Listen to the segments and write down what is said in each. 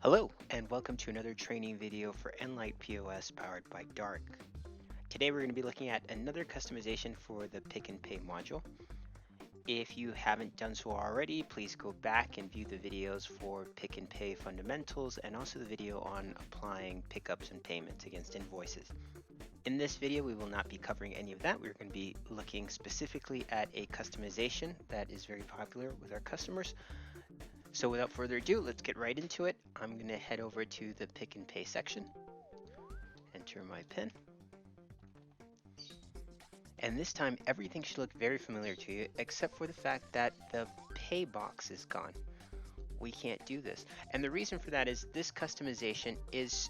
Hello, and welcome to another training video for Enlite POS powered by Dark. Today we're going to be looking at another customization for the Pick and Pay module. If you haven't done so already, please go back and view the videos for Pick and Pay fundamentals and also the video on applying pickups and payments against invoices. In this video, we will not be covering any of that. We're going to be looking specifically at a customization that is very popular with our customers. So without further ado, let's get right into it. I'm going to head over to the Pick and Pay section, enter my PIN, and this time everything should look very familiar to you except for the fact that the pay box is gone. We can't do this, and the reason for that is this customization is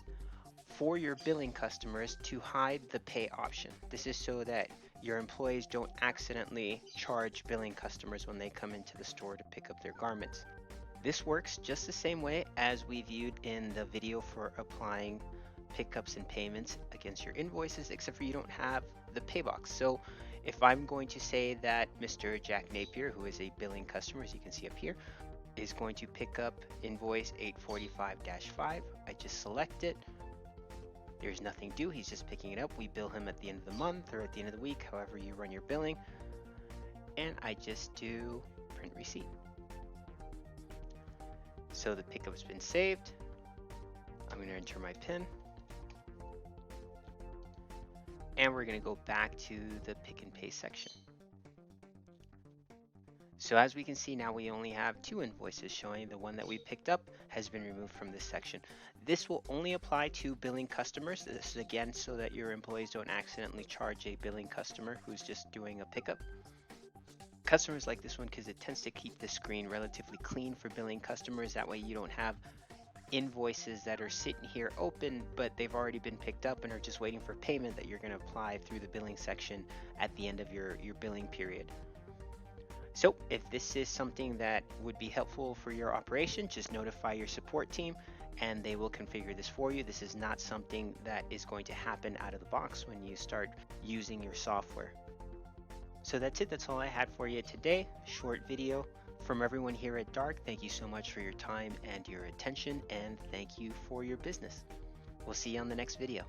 for your billing customers to hide the pay option. This is so that your employees don't accidentally charge billing customers when they come into the store to pick up their garments. This works just the same way as we viewed in the video for applying pickups and payments against your invoices, except for you don't have the pay box. So if I'm going to say that Mr. Jack Napier, who is a billing customer, as you can see up here, is going to pick up invoice 845-5, I just select it. There's nothing due, he's just picking it up. We bill him at the end of the month or at the end of the week, however you run your billing. And I just do print receipt. So the pickup's been saved. I'm going to enter my PIN. And we're going to go back to the Pick and Pay section. So as we can see now, we only have two invoices showing. The one that we picked up has been removed from this section. This will only apply to billing customers. This is again so that your employees don't accidentally charge a billing customer who's just doing a pickup. Customers like this one because it tends to keep the screen relatively clean for billing customers. That way you don't have invoices that are sitting here open, but they've already been picked up and are just waiting for payment that you're going to apply through the billing section at the end of your billing period. So if this is something that would be helpful for your operation, just notify your support team and they will configure this for you. This is not something that is going to happen out of the box when you start using your software. So that's it. That's all I had for you today. Short video from everyone here at Dark. Thank you so much for your time and your attention, and thank you for your business. We'll see you on the next video.